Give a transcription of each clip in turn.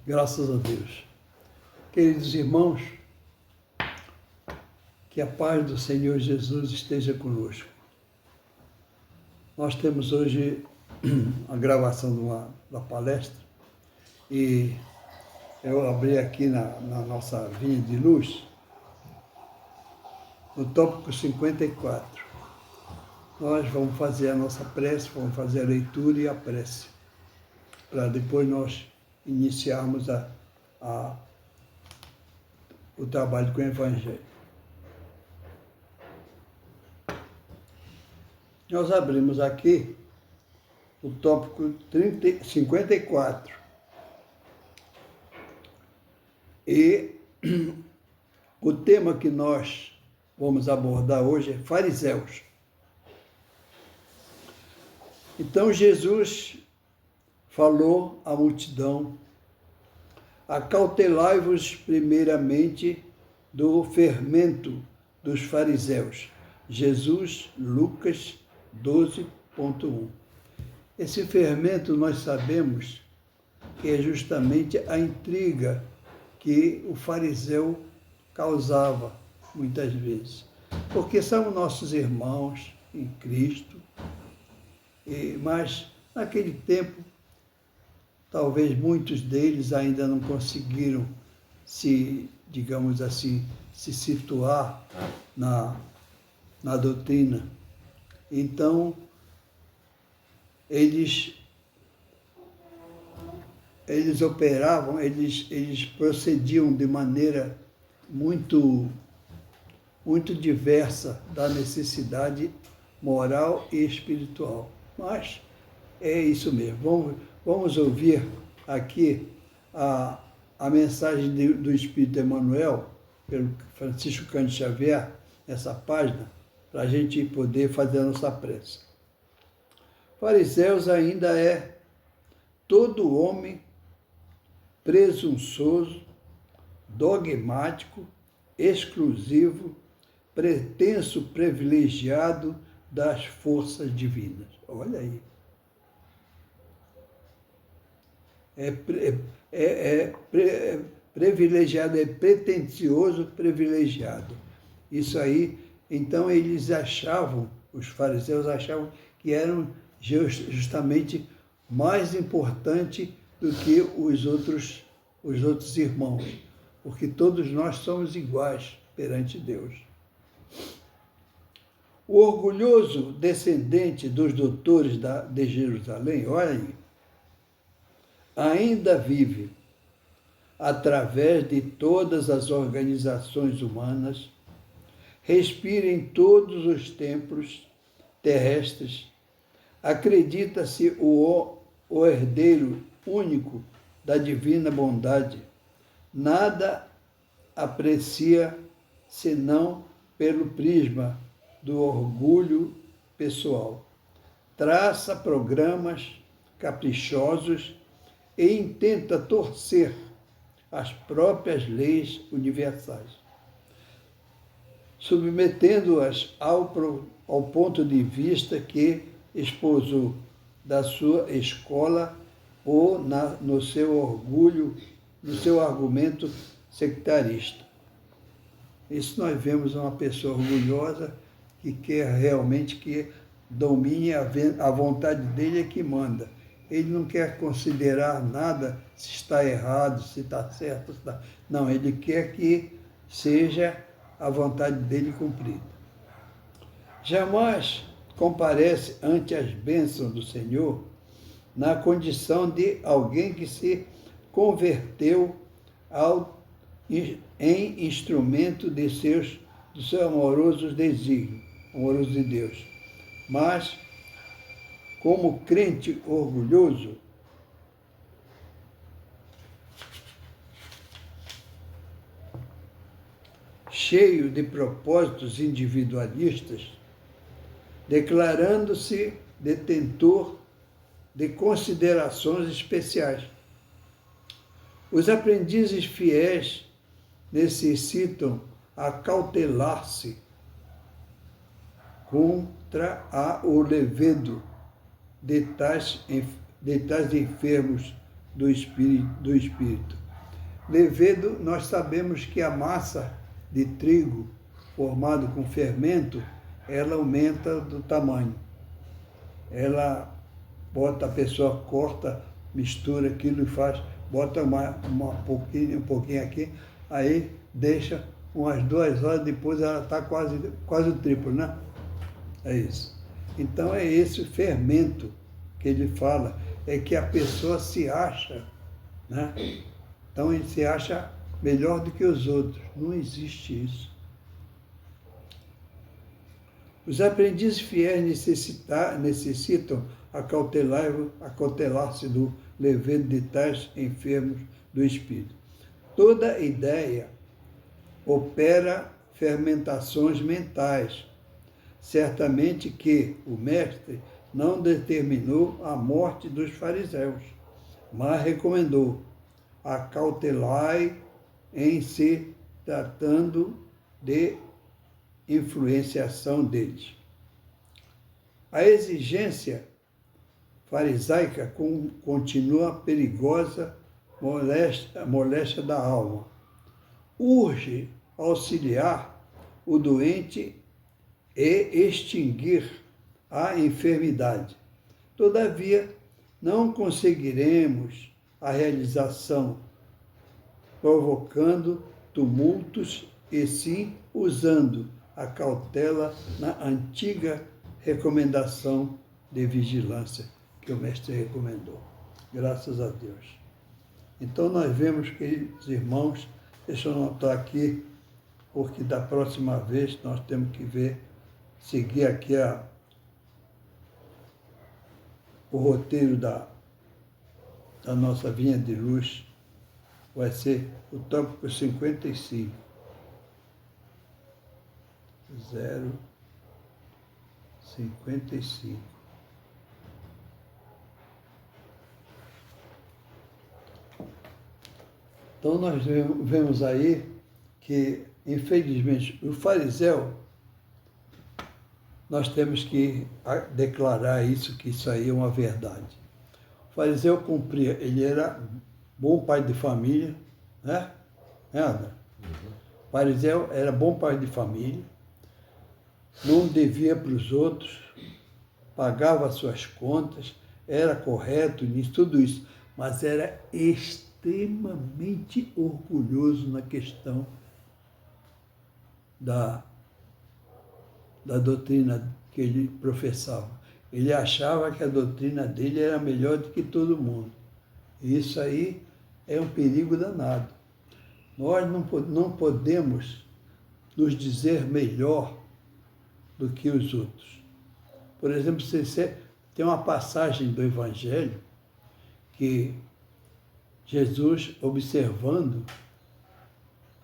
Graças a Deus. Queridos irmãos, que a paz do Senhor Jesus esteja conosco. Nós temos hoje a gravação da palestra e eu abri aqui na nossa vinha de luz, no tópico 54. Nós vamos fazer a nossa prece, vamos fazer a leitura e a prece, para depois nós iniciarmos o trabalho com o Evangelho. Nós abrimos aqui o tópico 54. E o tema que nós vamos abordar hoje é fariseus. Então Jesus falou à multidão: acautelai-vos primeiramente do fermento dos fariseus. Jesus, Lucas 12.1. Esse fermento nós sabemos que é justamente a intriga que o fariseu causava muitas vezes, porque são nossos irmãos em Cristo, mas naquele tempo talvez muitos deles ainda não conseguiram digamos assim, se situar na doutrina. Então, eles operavam, eles procediam de maneira muito diversa da necessidade moral e espiritual. Mas é isso mesmo. Vamos ouvir aqui a mensagem do Espírito Emmanuel, pelo Francisco Cândido Xavier, nessa página, para a gente poder fazer a nossa prece. Fariseus ainda é todo homem presunçoso, dogmático, exclusivo, pretenso privilegiado das forças divinas. Olha aí. Privilegiado, é pretensioso, privilegiado. Isso aí, então eles achavam, os fariseus achavam que eram justamente mais importante do que os outros irmãos, porque todos nós somos iguais perante Deus. O orgulhoso descendente dos doutores de Jerusalém, olha aí, ainda vive através de todas as organizações humanas, respira em todos os templos terrestres, acredita-se o herdeiro único da divina bondade, nada aprecia senão pelo prisma do orgulho pessoal, traça programas caprichosos e intenta torcer as próprias leis universais, submetendo-as ao ponto de vista que esposou da sua escola ou no seu orgulho, no seu argumento sectarista. Isso nós vemos uma pessoa orgulhosa que quer realmente que domine a vontade dele é que manda. Ele não quer considerar nada se está errado, se está certo, se está... Não, ele quer que seja a vontade dele cumprida. Jamais comparece ante as bênçãos do Senhor na condição de alguém que se converteu em instrumento de seus amorosos desígnios, amoroso de Deus. Mas, como crente orgulhoso, cheio de propósitos individualistas, declarando-se detentor de considerações especiais. Os aprendizes fiéis necessitam acautelar-se contra o levedo de tais enfermos do Espírito. Levedo, nós sabemos que a massa de trigo formado com fermento, ela aumenta do tamanho. Ela bota, a pessoa corta, mistura aquilo e faz, bota um pouquinho aqui, aí deixa umas 2 horas depois, ela está quase o triplo, né? É isso. Então é esse fermento que ele fala, é que a pessoa se acha, né? Então ele se acha melhor do que os outros. Não existe isso. Os aprendizes fiéis necessitam acautelar-se do levedo de tais enfermos do espírito. Toda ideia opera fermentações mentais. Certamente que o mestre não determinou a morte dos fariseus, mas recomendou: acautelai em se tratando de influenciação deles. A exigência farisaica continua perigosa, moléstia da alma. Urge auxiliar o doente e extinguir a enfermidade. Todavia, não conseguiremos a realização provocando tumultos e sim usando a cautela na antiga recomendação de vigilância que o mestre recomendou. Graças a Deus. Então nós vemos, queridos irmãos, deixa eu anotar aqui, porque da próxima vez nós temos que seguir aqui o roteiro da nossa vinha de luz. Vai ser o tópico 55. 055. Então nós vemos aí que, infelizmente, o fariseu, nós temos que declarar isso, que isso aí é uma verdade. O fariseu cumpria, ele era bom pai de família, né? André? O fariseu era bom pai de família, não devia para os outros, pagava suas contas, era correto nisso, tudo isso, mas era extremamente orgulhoso na questão da doutrina que ele professava. Ele achava que a doutrina dele era melhor do que todo mundo. E isso aí é um perigo danado. Nós não podemos nos dizer melhor do que os outros. Por exemplo, tem uma passagem do Evangelho que Jesus, observando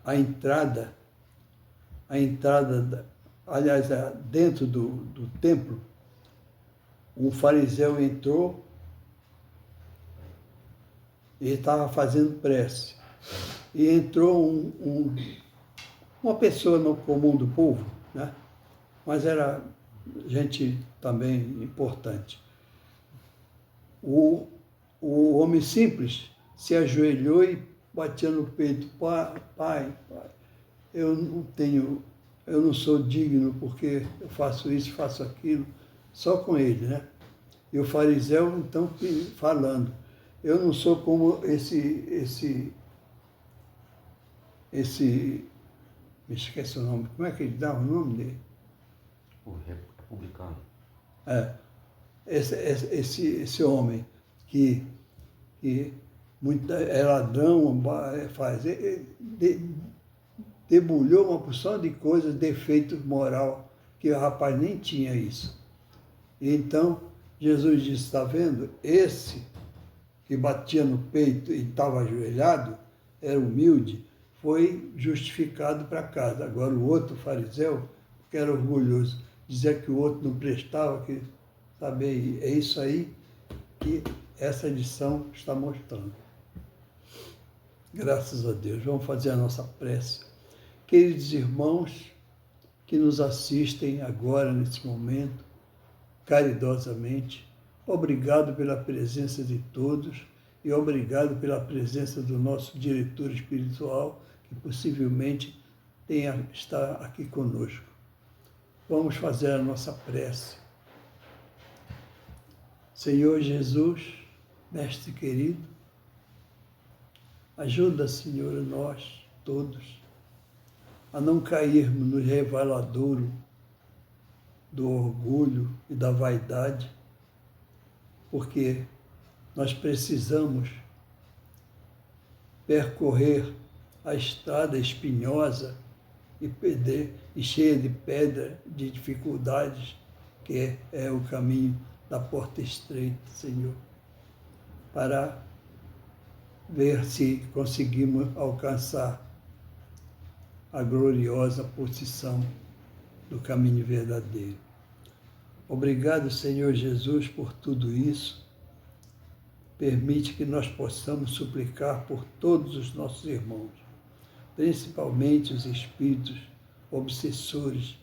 a entrada dentro do templo, um fariseu entrou e estava fazendo prece. E entrou uma pessoa no comum do povo, né? Mas era gente também importante. O homem simples se ajoelhou e batia no peito: pai, eu não sou digno porque eu faço isso, faço aquilo, só com ele, né? E o fariseu, então, falando: eu não sou como esse me esqueci o nome, como é que ele dá o nome dele? O republicano. Esse homem que é ladrão, debulhou uma porção de coisas, defeito moral, que o rapaz nem tinha isso. E então, Jesus disse: está vendo? Esse que batia no peito e estava ajoelhado, era humilde, foi justificado para casa. Agora o outro fariseu, que era orgulhoso, dizia que o outro não prestava, sabe, é isso aí que essa lição está mostrando. Graças a Deus. Vamos fazer a nossa prece. Queridos irmãos que nos assistem agora, nesse momento, caridosamente, obrigado pela presença de todos e obrigado pela presença do nosso diretor espiritual, que possivelmente está aqui conosco. Vamos fazer a nossa prece. Senhor Jesus, Mestre querido, ajuda, Senhor, nós todos a não cairmos no revaladouro do orgulho e da vaidade, porque nós precisamos percorrer a estrada espinhosa e cheia de pedra, de dificuldades, que é o caminho da porta estreita, Senhor, para ver se conseguimos alcançar a gloriosa posição do caminho verdadeiro. Obrigado, Senhor Jesus, por tudo isso. Permite que nós possamos suplicar por todos os nossos irmãos, principalmente os espíritos obsessores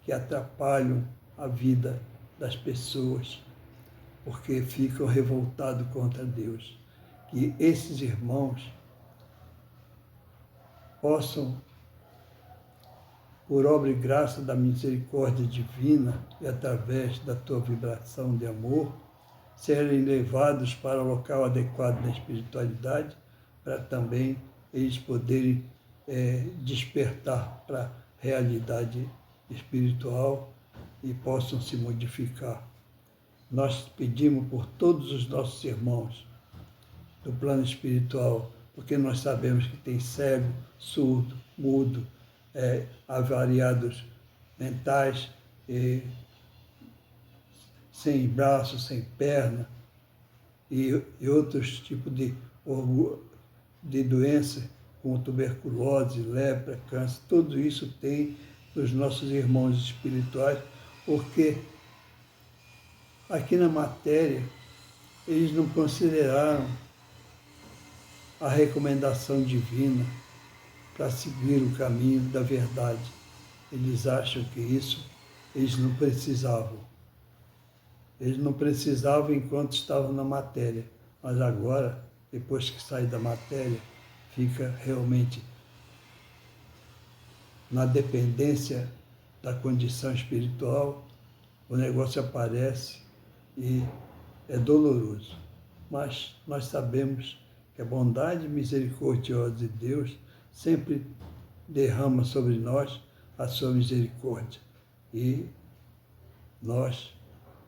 que atrapalham a vida das pessoas, porque ficam revoltados contra Deus. Que esses irmãos possam, por obra e graça da misericórdia divina e através da tua vibração de amor, serem levados para o local adequado da espiritualidade, para também eles poderem despertar para a realidade espiritual e possam se modificar. Nós pedimos por todos os nossos irmãos do plano espiritual, porque nós sabemos que tem cego, surdo, mudo, avariados mentais, sem braço, sem perna, e outros tipos de doenças, como tuberculose, lepra, câncer. Tudo isso tem nos nossos irmãos espirituais, porque aqui na matéria eles não consideraram a recomendação divina para seguir o caminho da verdade. Eles acham que isso eles não precisavam. Eles não precisavam enquanto estavam na matéria, mas agora, depois que sai da matéria, fica realmente na dependência da condição espiritual, o negócio aparece e é doloroso. Mas nós sabemos que a bondade misericordiosa de Deus sempre derrama sobre nós a sua misericórdia. E nós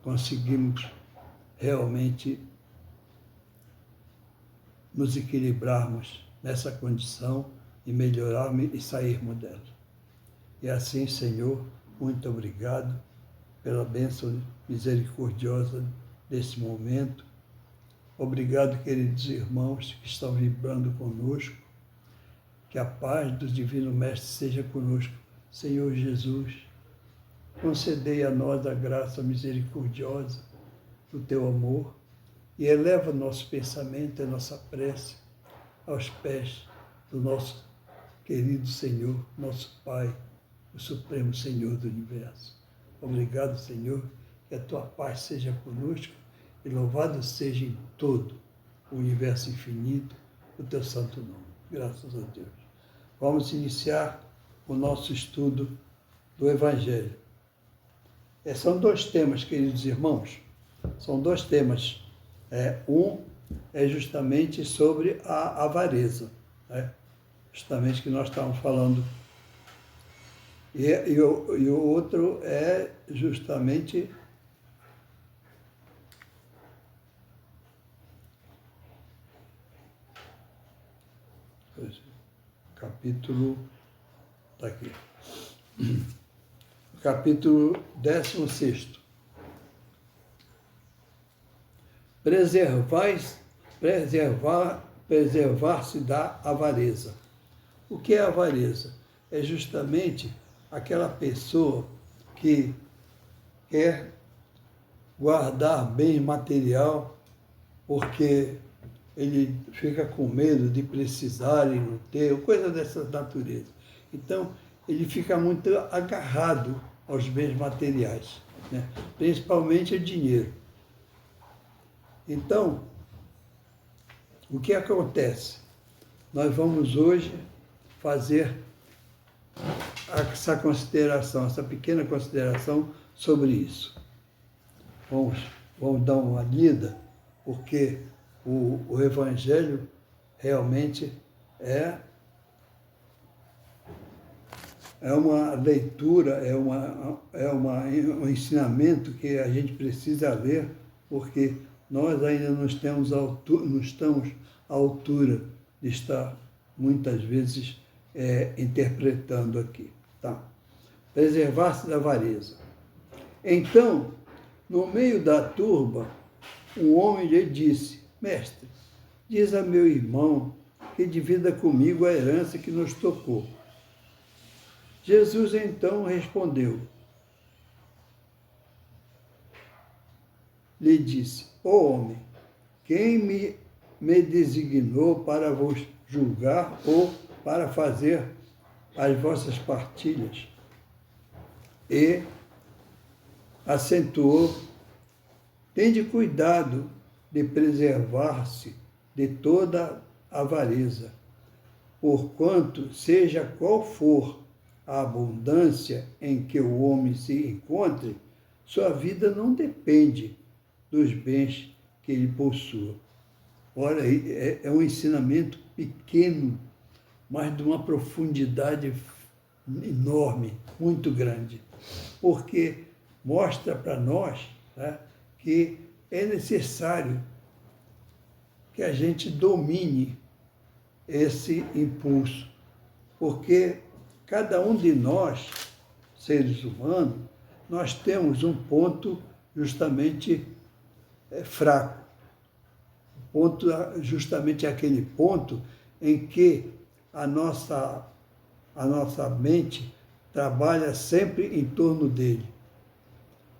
conseguimos realmente nos equilibrarmos nessa condição e melhorarmos e sairmos dela. E assim, Senhor, muito obrigado pela bênção misericordiosa desse momento. Obrigado, queridos irmãos que estão vibrando conosco. Que a paz do Divino Mestre seja conosco. Senhor Jesus, concedei a nós a graça misericordiosa do teu amor e eleva nosso pensamento e nossa prece aos pés do nosso querido Senhor, nosso Pai, o Supremo Senhor do Universo. Obrigado, Senhor, que a tua paz seja conosco e louvado seja em todo o universo infinito o teu santo nome. Graças a Deus. Vamos iniciar o nosso estudo do Evangelho. São dois temas, queridos irmãos. São dois temas. Um é justamente sobre a avareza, né? Justamente que nós estávamos falando. E o outro é justamente capítulo, está aqui, capítulo 16. Preservar-se da avareza. O que é avareza? É justamente aquela pessoa que quer guardar bem material porque ele fica com medo de precisar e não ter, coisa dessa natureza. Então, ele fica muito agarrado aos bens materiais, né? Principalmente o dinheiro. Então, O que acontece? Nós vamos hoje fazer essa consideração, essa pequena consideração sobre isso. Vamos dar uma lida, porque o Evangelho realmente é uma leitura, um ensinamento que a gente precisa ler, porque nós ainda não estamos à altura de estar, muitas vezes, interpretando aqui. Tá? Preservar-se da avareza. Então, no meio da turba, um homem lhe disse: Mestre, diz a meu irmão que divida comigo a herança que nos tocou. Jesus então respondeu, lhe disse: Ó homem, quem me designou para vos julgar ou para fazer as vossas partilhas? E acentuou: tende cuidado de preservar-se de toda avareza, porquanto, seja qual for a abundância em que o homem se encontre, sua vida não depende dos bens que ele possua. Ora, é um ensinamento pequeno, mas de uma profundidade enorme, muito grande, porque mostra para nós, né, que é necessário que a gente domine esse impulso, porque cada um de nós, seres humanos, nós temos um ponto justamente fraco. Justamente aquele ponto em que a nossa mente trabalha sempre em torno dele.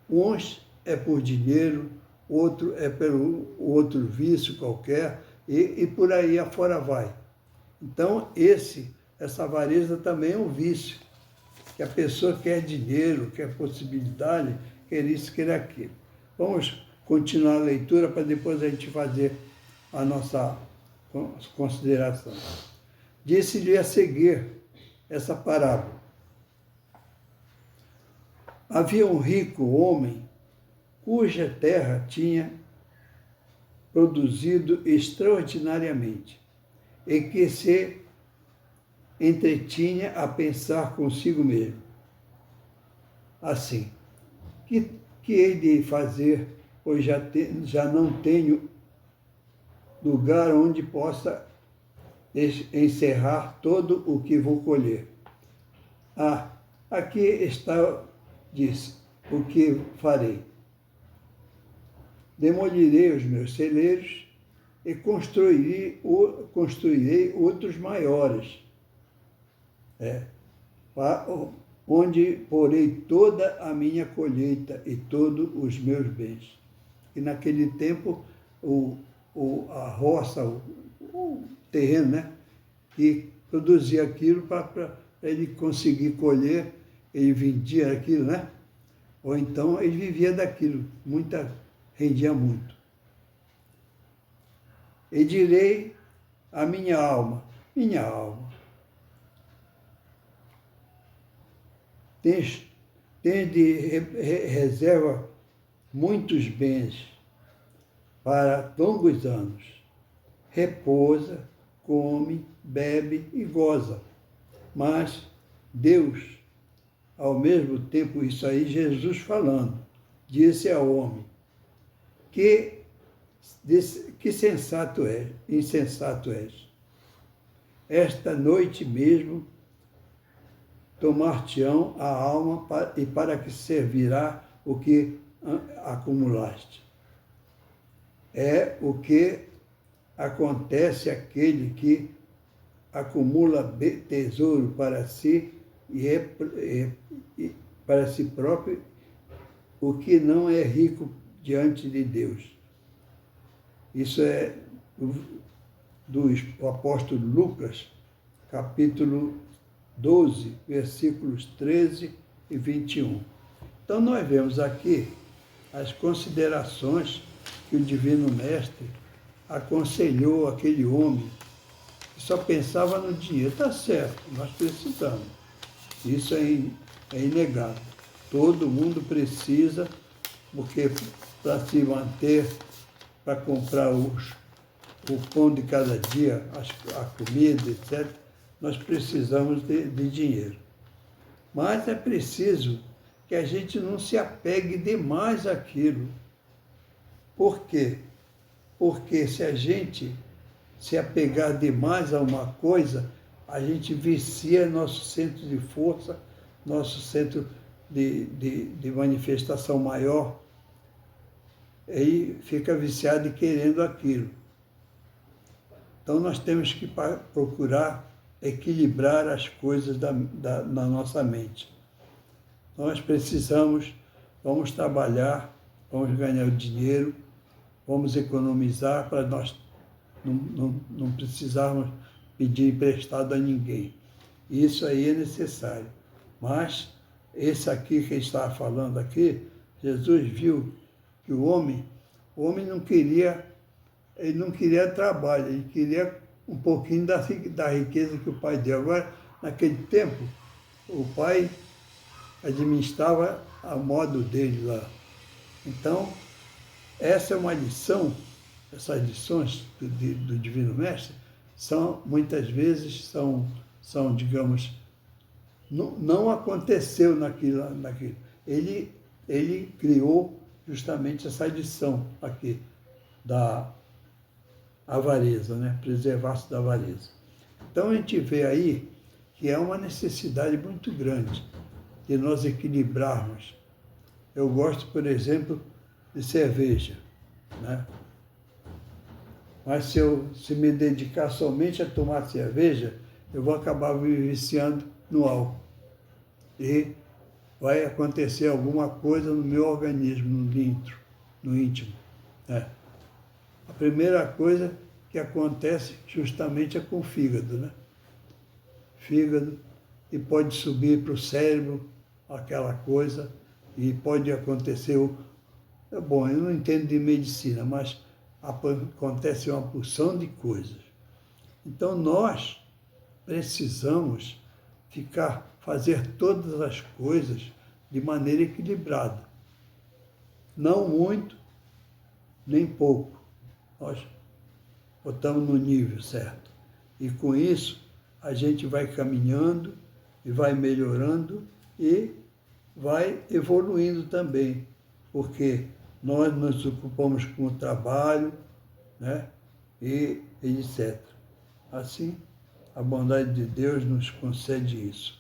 Uns é por dinheiro, outro é pelo outro vício qualquer, e por aí afora vai. Então, essa avareza também é um vício, que a pessoa quer dinheiro, quer possibilidade, quer isso, quer aquilo. Vamos continuar a leitura para depois a gente fazer a nossa consideração. Disse-lhe a seguir essa parábola. Havia um rico homem cuja terra tinha produzido extraordinariamente e que se entretinha a pensar consigo mesmo. Assim, que hei de fazer, pois já não tenho lugar onde possa encerrar todo o que vou colher. Aqui está, disse, o que farei. Demolirei os meus celeiros e construirei outros maiores, onde porei toda a minha colheita e todos os meus bens. E naquele tempo, a roça, o terreno, né, que produzia aquilo para ele conseguir colher, ele vendia aquilo, né? Ou então ele vivia daquilo, rendia muito. E direi à minha alma, tens de reserva muitos bens para longos anos. Repousa, come, bebe e goza. Mas Deus, ao mesmo tempo, isso aí Jesus falando, disse ao homem, que insensato és. Esta noite mesmo tomar-te-ão a alma e para que servirá o que acumulaste. É o que acontece àquele que acumula tesouro para si e para si próprio, o que não é rico diante de Deus. Isso é do apóstolo Lucas, capítulo 12, versículos 13 e 21. Então, nós vemos aqui as considerações que o Divino Mestre aconselhou aquele homem que só pensava no dinheiro. Está certo, nós precisamos. Isso é inegável. Todo mundo precisa, porque para se manter, para comprar o pão de cada dia, a comida, etc., nós precisamos de dinheiro. Mas é preciso que a gente não se apegue demais àquilo. Por quê? Porque se a gente se apegar demais a uma coisa, a gente vicia nosso centro de força, nosso centro de manifestação maior, aí fica viciado e querendo aquilo. Então nós temos que procurar equilibrar as coisas na nossa mente. Nós precisamos, vamos trabalhar, vamos ganhar o dinheiro, vamos economizar para nós não precisarmos pedir emprestado a ninguém. Isso aí é necessário. Mas esse aqui que estava falando aqui, Jesus viu que o homem não queria, ele não queria trabalho, ele queria um pouquinho da riqueza que o pai deu. Agora, naquele tempo, o pai administrava a modo dele lá. Então, essa é uma lição, essas lições do Divino Mestre, muitas vezes são digamos, não aconteceu naquilo. Ele criou justamente essa lição aqui da avareza, né? Preservar-se da avareza. Então a gente vê aí que é uma necessidade muito grande de nós equilibrarmos. Eu gosto, por exemplo, de cerveja, né? Mas se me dedicar somente a tomar cerveja, eu vou acabar me viciando no álcool. E vai acontecer alguma coisa no meu organismo, no íntimo. Né? A primeira coisa que acontece justamente é com o fígado, né? Fígado, e pode subir para o cérebro aquela coisa, e pode acontecer... Bom, eu não entendo de medicina, mas acontece uma porção de coisas. Então nós precisamos fazer todas as coisas de maneira equilibrada. Não muito, nem pouco. Nós botamos no nível certo. E com isso, a gente vai caminhando e vai melhorando e vai evoluindo também, porque nós nos ocupamos com o trabalho, né? E etc. Assim, a bondade de Deus nos concede isso.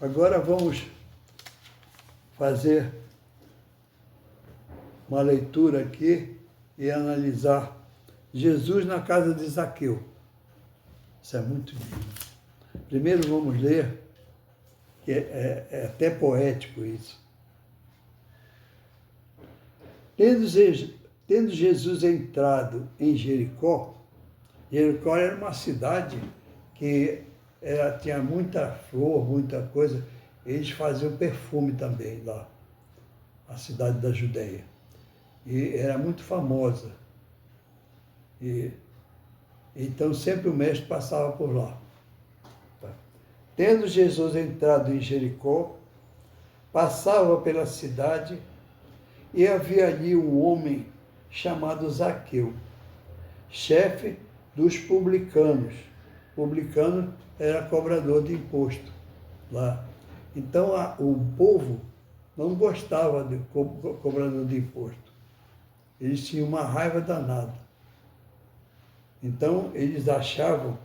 Agora vamos fazer uma leitura aqui e analisar Jesus na casa de Zaqueu. Isso é muito lindo. Primeiro vamos ler, que é até poético isso. Tendo Jesus entrado em Jericó, Jericó era uma cidade que tinha muita flor, muita coisa. Eles faziam perfume também lá, a cidade da Judéia. E era muito famosa. Então sempre o mestre passava por lá. Tá. Tendo Jesus entrado em Jericó, passava pela cidade e havia ali um homem chamado Zaqueu, chefe dos publicanos. Publicano era cobrador de imposto lá. Então o povo não gostava de cobrador de imposto. Eles tinham uma raiva danada. Então eles achavam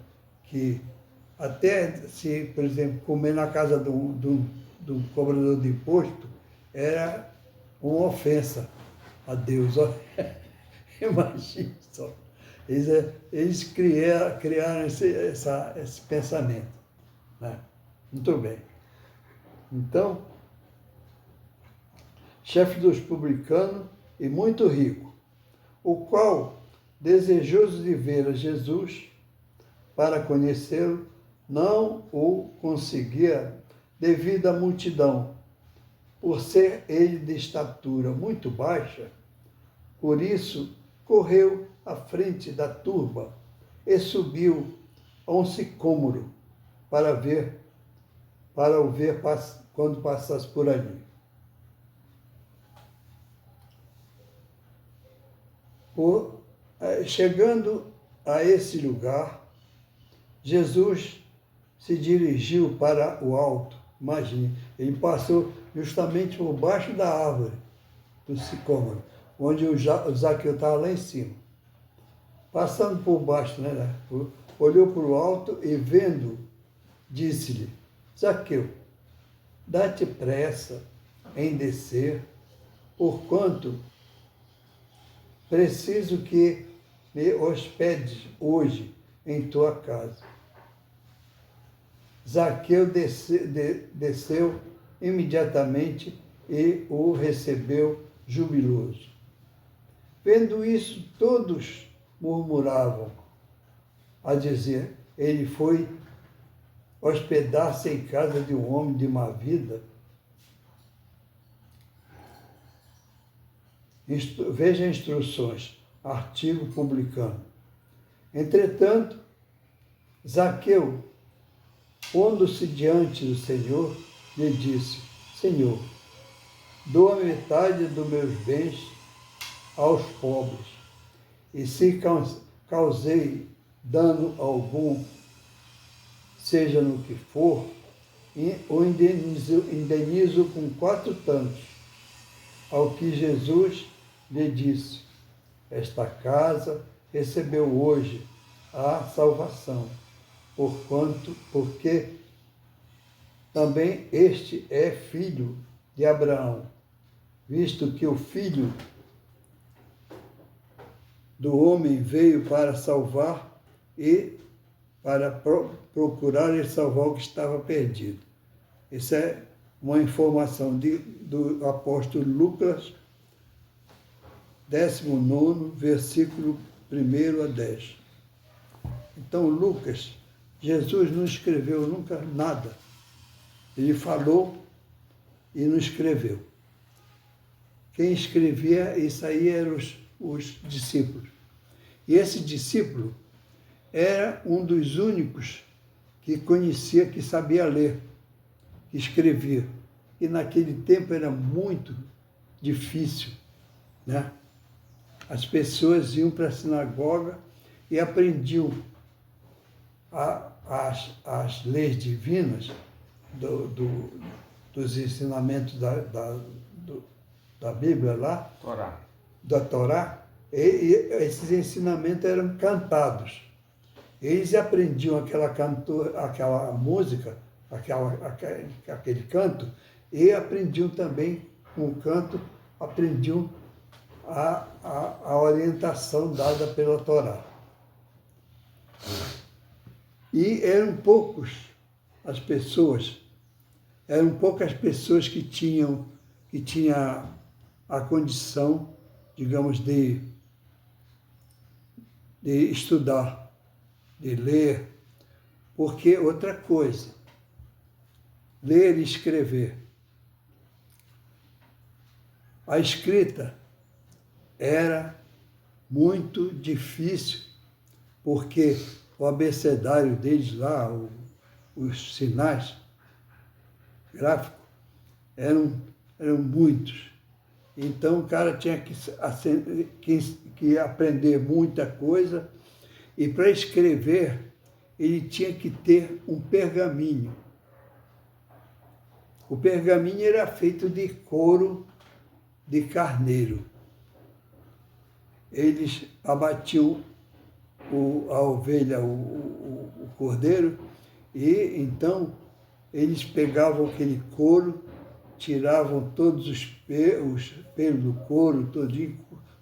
que até se, por exemplo, comer na casa do cobrador de imposto era uma ofensa a Deus. Imagina só. Eles criaram esse pensamento. Né? Muito bem. Então, chefe dos publicanos e muito rico, o qual, desejoso de ver a Jesus para conhecê-lo, não o conseguia devido à multidão, por ser ele de estatura muito baixa. Por isso, correu à frente da turba e subiu a um sicômoro para o ver quando passasse por ali. Chegando a esse lugar, Jesus se dirigiu para o alto. Imagine, ele passou justamente por baixo da árvore do sicômoro, onde o Zaqueu estava lá em cima. Passando por baixo, né? Olhou para o alto e vendo, disse-lhe: Zaqueu, dá-te pressa em descer, porquanto preciso que me hospedes hoje em tua casa. Zaqueu desceu imediatamente e o recebeu jubiloso. Vendo isso, todos murmuravam, a dizer: ele foi hospedar-se em casa de um homem de má vida. Veja instruções, artigo publicano. Entretanto, Zaqueu, pondo-se diante do Senhor, lhe disse: Senhor, doa metade dos meus bens aos pobres, e se causei dano algum, seja no que for, o indenizo com 4 tantos. Ao que Jesus lhe disse: esta casa recebeu hoje a salvação, porque também este é filho de Abraão, visto que o Filho do homem veio para salvar e para procurar e salvar o que estava perdido. Isso é uma informação do apóstolo Lucas, 19, versículo 1 a 10. Então, Lucas, Jesus não escreveu nunca nada. Ele falou e não escreveu. Quem escrevia isso aí eram os discípulos. E esse discípulo era um dos únicos que conhecia, que sabia ler, que escrevia. E naquele tempo era muito difícil, né? As pessoas iam para a sinagoga e aprendiam as leis divinas dos ensinamentos da Bíblia lá, da Torá, e esses ensinamentos eram cantados. Eles aprendiam aquela música, aquele canto, e aprendiam também com o canto, aprendiam a orientação dada pela Torá. E eram poucas as pessoas que tinham a condição, digamos, de estudar, de ler, porque outra coisa, ler e escrever. A escrita era muito difícil, porque o abecedário deles lá, os sinais gráficos, eram muitos. Então o cara tinha que aprender muita coisa, e para escrever ele tinha que ter um pergaminho. O pergaminho era feito de couro de carneiro. Eles abatiam a ovelha, o cordeiro, e então eles pegavam aquele couro, tiravam todos os pelos do couro, todinho,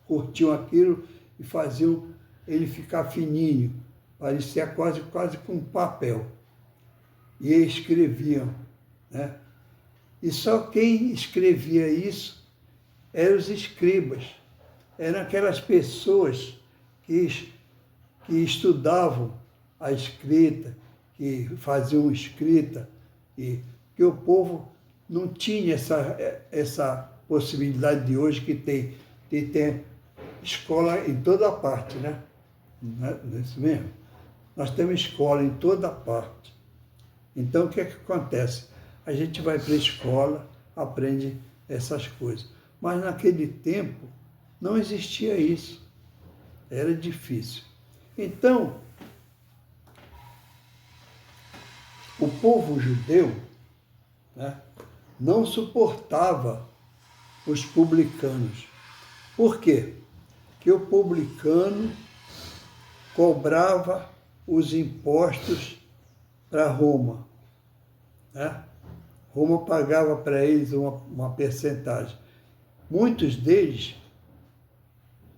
curtiam aquilo e faziam ele ficar fininho, parecia quase com papel. E escreviam, né? E só quem escrevia isso eram os escribas, eram aquelas pessoas que estudavam a escrita, que faziam escrita, e que o povo não tinha essa possibilidade de hoje que tem escola em toda parte, né? Não é isso mesmo? Nós temos escola em toda parte. Então, o que é que acontece? A gente vai para a escola, aprende essas coisas. Mas naquele tempo não existia isso. Era difícil. Então, o povo judeu, né, não suportava os publicanos. Por quê? Porque o publicano cobrava os impostos para Roma, né? Roma pagava para eles uma percentagem. Muitos deles,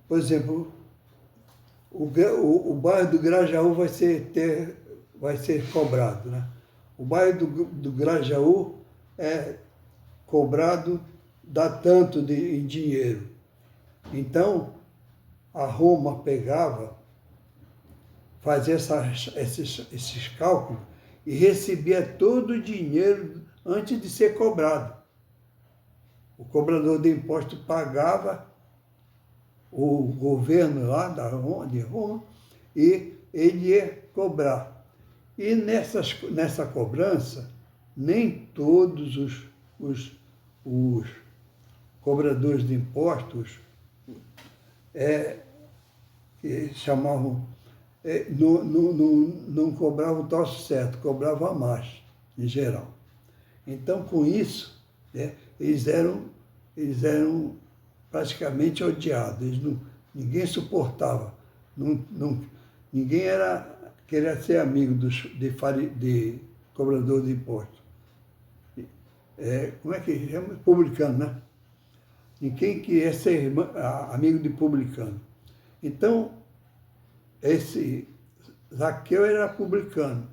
por exemplo, o bairro do Grajaú vai ser cobrado, né? O bairro do Grajaú é cobrado, dá tanto em dinheiro. Então, a Roma pegava, fazia esses cálculos e recebia todo o dinheiro antes de ser cobrado. O cobrador de imposto pagava o governo lá de Roma e ele ia cobrar. E nessa cobrança, nem todos os cobradores de impostos que chamavam, não cobravam o troço certo, cobravam a mais, em geral. Então, com isso, né, eles eram praticamente odiados, ninguém suportava, ninguém queria ser amigo de cobrador de impostos. Como é que chama? Publicano, né? Ninguém queria ser amigo de publicano. Então, esse Zaqueu era publicano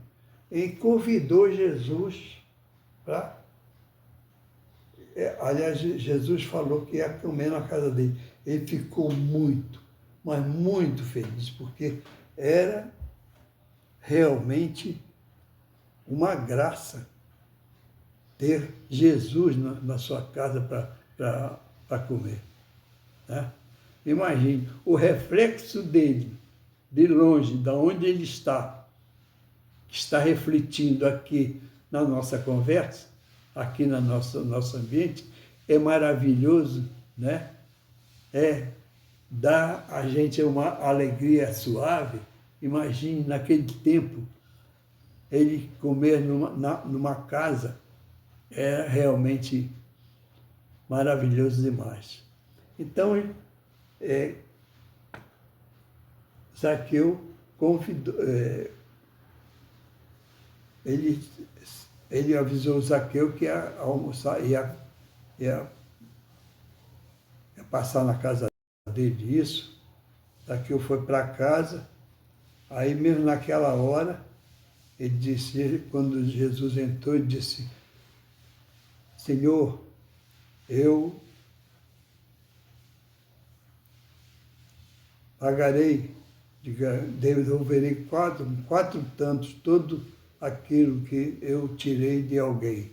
e convidou Jesus para... aliás, Jesus falou que ia comer na casa dele. Ele ficou muito, mas muito feliz, porque era realmente uma graça ter Jesus na sua casa para comer, né? Imagine o reflexo dele, de longe, de onde ele está, que está refletindo aqui na nossa conversa, aqui no nosso ambiente, é maravilhoso, né? Dá a gente uma alegria suave. Imagine, naquele tempo, ele comer numa casa, era realmente maravilhoso demais. Então, Zaqueu convidou, ele avisou Zaqueu que ia almoçar, ia passar na casa dele, isso. Zaqueu foi para casa, aí mesmo naquela hora, ele disse, quando Jesus entrou, ele disse: Senhor, eu pagarei, devolverei quatro tantos todo aquilo que eu tirei de alguém.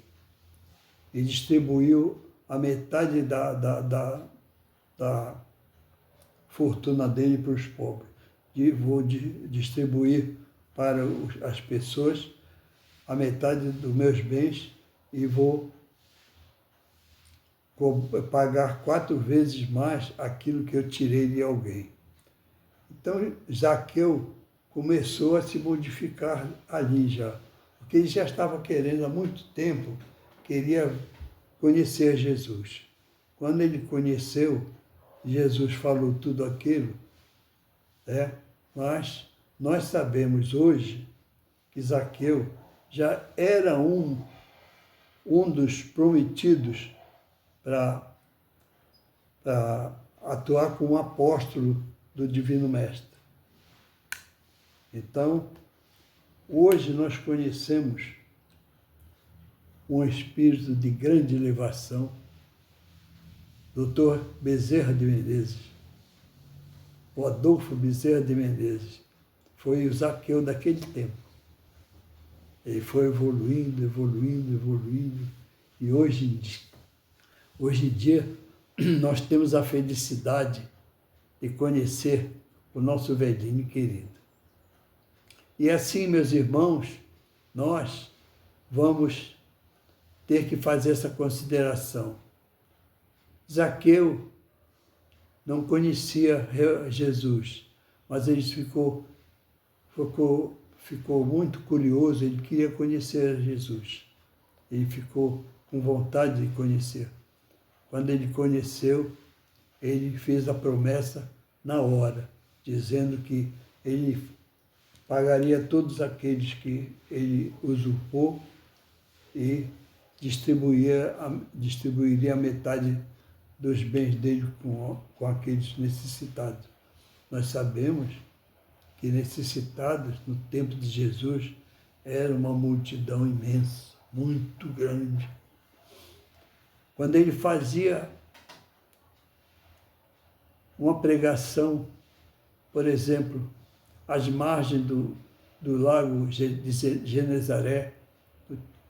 E distribuiu a metade da fortuna dele para os pobres. E vou distribuir para as pessoas a metade dos meus bens e vou pagar 4 vezes mais aquilo que eu tirei de alguém. Então, Zaqueu começou a se modificar ali já, porque ele já estava querendo há muito tempo, queria conhecer Jesus. Quando ele conheceu, Jesus falou tudo aquilo, mas nós sabemos hoje que Zaqueu já era um dos prometidos para atuar como apóstolo do Divino Mestre. Então, hoje nós conhecemos um espírito de grande elevação, Dr. Bezerra de Menezes, o Adolfo Bezerra de Menezes, foi o Zaqueu daquele tempo. Ele foi evoluindo, e hoje em dia nós temos a felicidade de conhecer o nosso velhinho querido. E assim, meus irmãos, nós vamos ter que fazer essa consideração. Zaqueu não conhecia Jesus, mas ele ficou muito curioso, ele queria conhecer Jesus. Ele ficou com vontade de conhecer. Quando ele conheceu, ele fez a promessa na hora, dizendo que ele pagaria todos aqueles que ele usurpou e distribuiria a metade dos bens dele com aqueles necessitados. Nós sabemos que necessitados, no tempo de Jesus, era uma multidão imensa, muito grande. Quando ele fazia uma pregação, por exemplo, às margens do lago de Genezaré,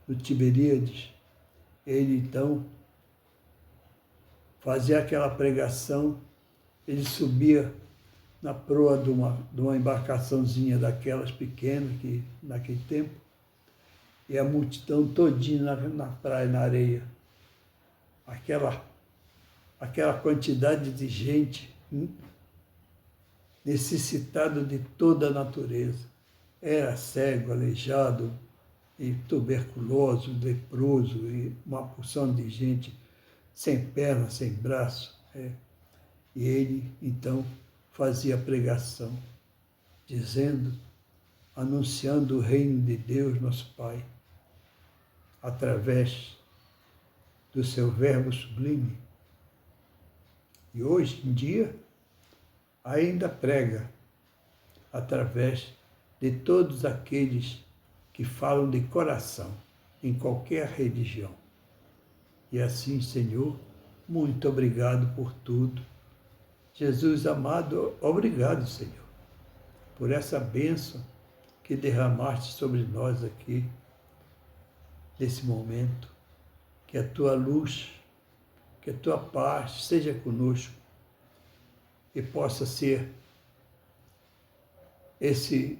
do Tiberíades, ele então fazia aquela pregação, ele subia na proa de uma embarcaçãozinha daquelas pequenas, que naquele tempo, e a multidão todinha na praia, na areia. Aquela quantidade de gente necessitada de toda a natureza. Era cego, aleijado, e tuberculoso, leproso, e uma porção de gente sem perna, sem braço. E ele, então, fazia pregação, anunciando o reino de Deus, nosso Pai, através do seu verbo sublime. E hoje em dia, ainda prega através de todos aqueles que falam de coração, em qualquer religião. E assim, Senhor, muito obrigado por tudo. Jesus amado, obrigado, Senhor, por essa bênção que derramaste sobre nós aqui, nesse momento. Que a tua luz, que a tua paz seja conosco e possa ser esse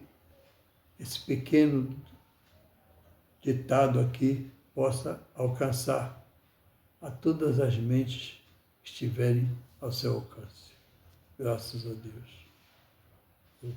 pequeno ditado aqui, possa alcançar a todas as mentes que estiverem ao seu alcance. Graças a Deus.